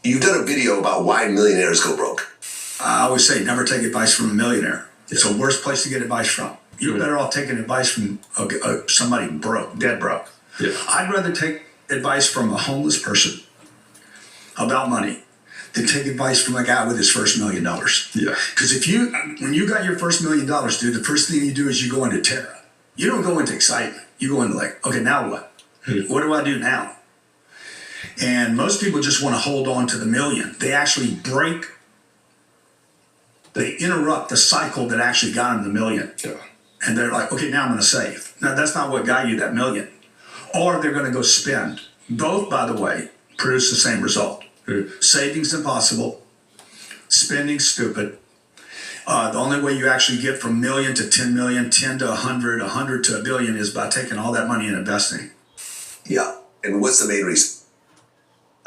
You've done a video about why millionaires go broke. I always say never take advice from a millionaire. It's the worst place to get advice from. You're better off taking advice from somebody broke, dead broke. Yeah. I'd rather take advice from a homeless person about money than take advice from a guy with his first $1 million. Yeah. Because when you got your first $1 million, dude, the first thing you do is you go into terror. You don't go into excitement. You go into like, okay, now what? What do I do now? And most people just want to hold on to the million. They actually they interrupt the cycle that actually got them the million. Yeah. And they're like, okay, now I'm going to save. Now, that's not what got you that million. Or they're going to go spend. Both, by the way, produce the same result. Saving's impossible. Spending's stupid. The only way you actually get from million to 10 million, 10 to 100, 100 to a billion is by taking all that money and investing. Yeah. And what's the main reason?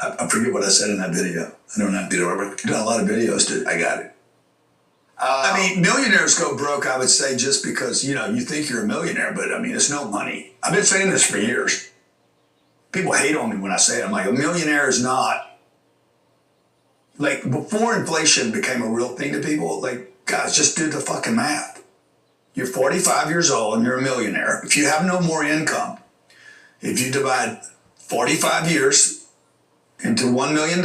I forget what I said in that video. I don't know. You don't remember? You've done a lot of videos, dude. I got it. I mean, millionaires go broke, I would say, just because, you think you're a millionaire, but I mean, it's no money. I've been saying this for years. People hate on me when I say it. I'm like, a millionaire is not, like, before inflation became a real thing to people, like, guys, just do the fucking math. You're 45 years old and you're a millionaire. If you have no more income, if you divide 45 years into $1 million,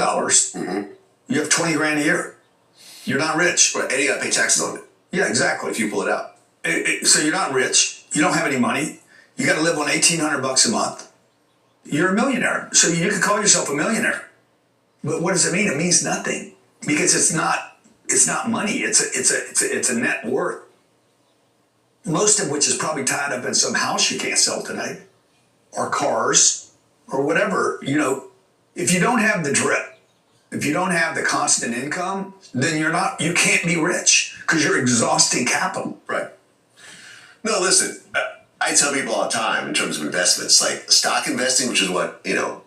you have 20 grand a year. You're not rich. Right. And you got to pay taxes on it. Yeah, exactly. If you pull it out. So you're not rich. You don't have any money. You got to live on $1,800 a month. You're a millionaire. So you can call yourself a millionaire. But what does it mean? It means nothing because it's not money. It's a net worth. Most of which is probably tied up in some house you can't sell today, or cars, or whatever. If you don't have the drip, if you don't have the constant income, then you can't be rich because you're exhausting capital. Right. No, listen, I tell people all the time in terms of investments, like stock investing, which is what,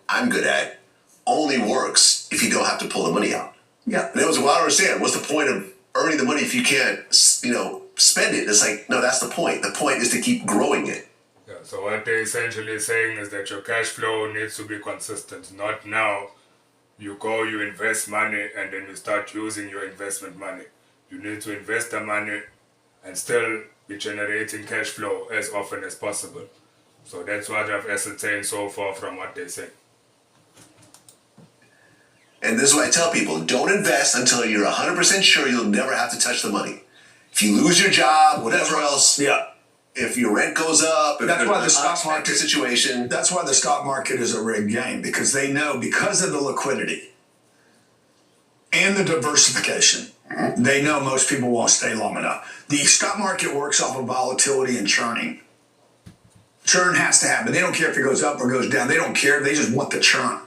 I'm good at, only works if you don't have to pull the money out. Yeah. And it was a while to understand, what's the point of earning the money if you can't, spend it? It's like, no, that's the point. The point is to keep growing it. Yeah, so what they're essentially saying is that your cash flow needs to be consistent, not now. You invest money, and then you start using your investment money. You need to invest the money and still be generating cash flow as often as possible. So that's what I've ascertained so far from what they say. And this is what I tell people, don't invest until you're 100% sure you'll never have to touch the money. If you lose your job, whatever else, if your rent goes up, if that's there's why an the stock market situation. That's why the stock market is a rigged game, because they know, because of the liquidity and the diversification, they know most people won't stay long enough. The stock market works off of volatility and churning. Churn has to happen. They don't care if it goes up or goes down. They don't care. They just want the churn.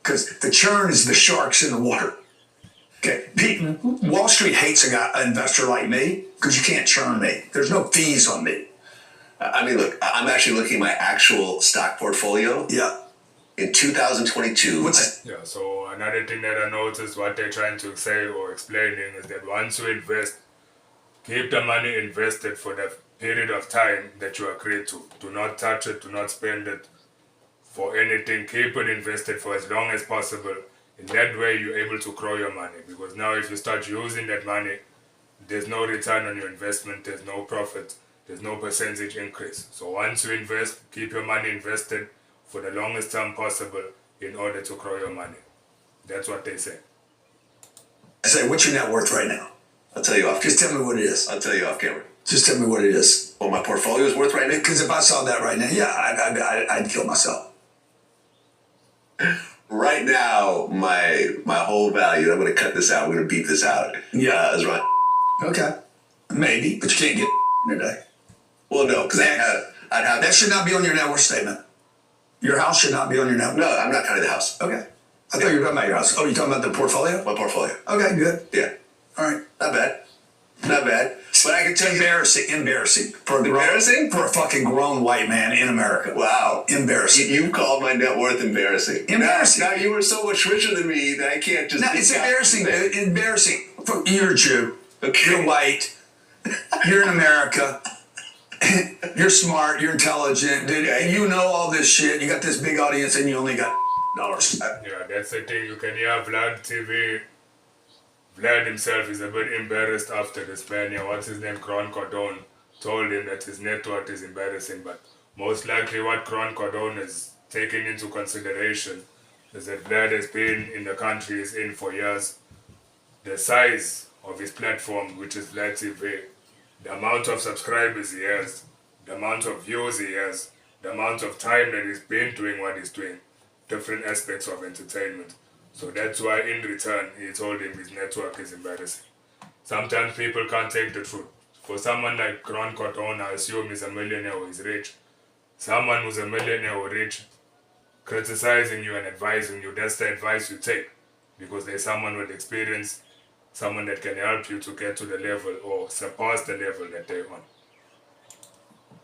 Because the churn is the sharks in the water. Okay, Wall Street hates an investor like me because you can't churn me. There's no fees on me. I mean, look, I'm actually looking at my actual stock portfolio. Yeah. In 2022. What's Yeah, so another thing that I noticed, what they're trying to say or explaining is that once you invest, keep the money invested for the period of time that you agreed to. Do not touch it, do not spend it for anything. Keep it invested for as long as possible. In that way, you're able to grow your money. Because now if you start using that money, there's no return on your investment, there's no profit, there's no percentage increase. So once you invest, keep your money invested for the longest time possible in order to grow your money. That's what they say. I say, what's your net worth right now? I'll tell you off. Just tell me what it is. I'll tell you off camera. Just tell me what it is. What my portfolio is worth right now? Because if I saw that right now, I'd kill myself. Right now, my whole value, I'm going to cut this out, I'm going to beat this out. Yeah. Is right. Okay. Maybe, but you can't get in a day. Well, no, because I'd have... That should not be on your net worth statement. Your house should not be on your net worth. No, I'm not counting the house. Okay. I thought you were talking about your house. Oh, you're talking about the portfolio? My portfolio. Okay, good. Yeah. All right. Not bad. Not bad. But I can tell you... Embarrassing. Embarrassing? For a fucking grown white man in America. Wow. Embarrassing. You called my net worth embarrassing. Embarrassing. Now you were so much richer than me that I can't just... No, it's embarrassing, dude. Embarrassing. You're a Jew. Okay. You're white. You're in America. You're smart. You're intelligent. Dude. Okay. You know all this shit. You got this big audience and you only got Yeah, that's the thing. You can hear Vlad TV. Vlad himself is a bit embarrassed after this ban. Yeah, what's his name? Grant Cardone told him that his net worth is embarrassing, but most likely what Grant Cardone is taking into consideration is that Vlad has been in the country he's in for years. The size of his platform, which is Vlad TV, the amount of subscribers he has, the amount of views he has, the amount of time that he's been doing what he's doing, different aspects of entertainment. So that's why in return he told him his network is embarrassing. Sometimes people can't take the truth. For someone like Grant Cardone, I assume he's a millionaire or he's rich. Someone who's a millionaire or rich, criticizing you and advising you, that's the advice you take. Because there's someone with experience, someone that can help you to get to the level or surpass the level that they're on.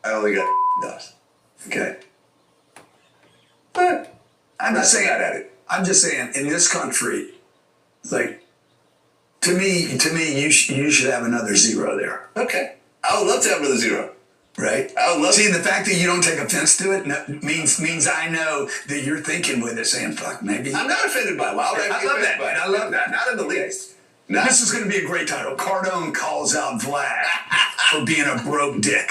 I only got does. Okay. But I'm not saying at it. I'm just saying, in this country, like, to me, you should have another zero there, Okay. I would love to have another zero. right? I would love See, the fact that you don't take offense to it means I know that you're thinking with it, saying, "Fuck, maybe." I'm not offended by it. Why would I I be love offended that. by it? I love that. Not in the least. Not This is going to be a great title. Cardone calls out Vlad for being a broke dick.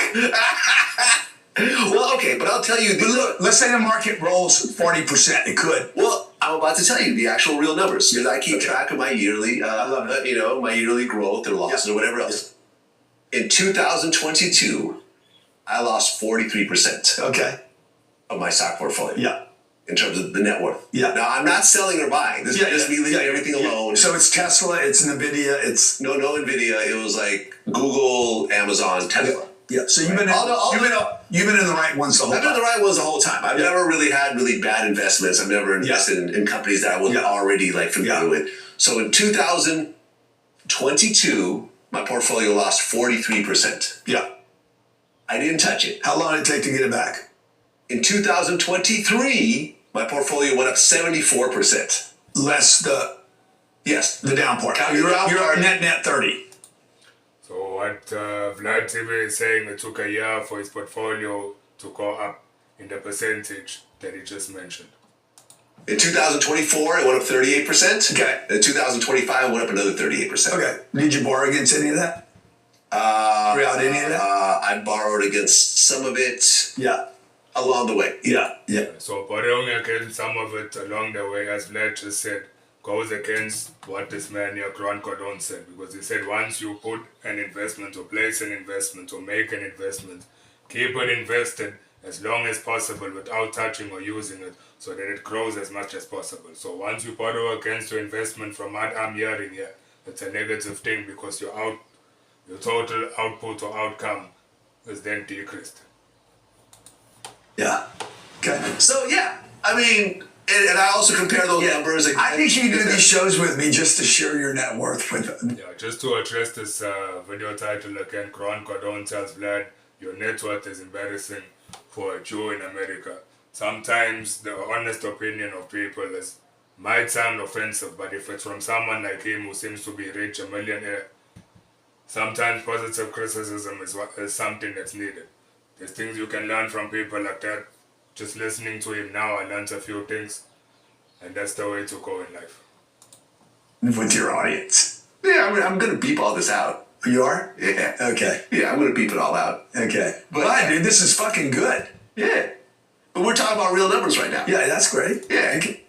well, okay, but I'll tell you. But look, let's say the market rolls 40%. It could. Well, I'm about to tell you the actual real numbers because I keep track of my yearly, my yearly growth or losses or whatever else. In 2022, I lost 43% Okay. of my stock portfolio. Yeah. In terms of the net worth. Yeah. Now I'm not selling or buying. This is just me leaving everything alone. So it's Tesla, it's Nvidia, it's No Nvidia. It was like Google, Amazon, Tesla. yeah. So you've been in the right ones the whole I've been time. the right ones the whole time. I've never really had really bad investments. I've never invested in companies that I wasn't already like familiar with. So in 2022, my portfolio lost 43%. Yeah. I didn't touch it. How long did it take to get it back? In 2023, my portfolio went up 74%. Less the Yes. down part. Counting the down You're part. net 30. So what Vlad TV is saying, it took a year for his portfolio to go up in the percentage that he just mentioned. In 2024, it went up 38%. Okay. In 2025, it went up another 38%. Okay. Did you borrow against any of that? Throughout any of that? I borrowed against some of it Yeah. along the way. Yeah. Yeah. So borrowing against some of it along the way, as Vlad just said, goes against what this man here, Grant Cardone, said. Because he said once you put an investment or place an investment or make an investment, keep it invested as long as possible without touching or using it so that it grows as much as possible. So once you borrow against your investment, from what I'm hearing here, it's a negative thing because your total output or outcome is then decreased. Yeah. Okay. So yeah, I mean, and I also compare those numbers. I think you do these shows with me just to share your net worth with them. Yeah, just to address this video title again, Grant Cardone tells Vlad, your net worth is embarrassing for a Jew in America. Sometimes the honest opinion of people might sound offensive, but if it's from someone like him who seems to be rich, a millionaire, sometimes positive criticism is something that's needed. There's things you can learn from people like that. Just listening to him now, I learned a few things, and that's the way to go in life. With your audience. Yeah, I'm going to beep all this out. You are? Yeah. Okay. Yeah, I'm going to beep it all out. Okay. But- But dude, this is fucking good. Yeah. But we're talking about real numbers right now. Yeah, that's great. Yeah. Okay.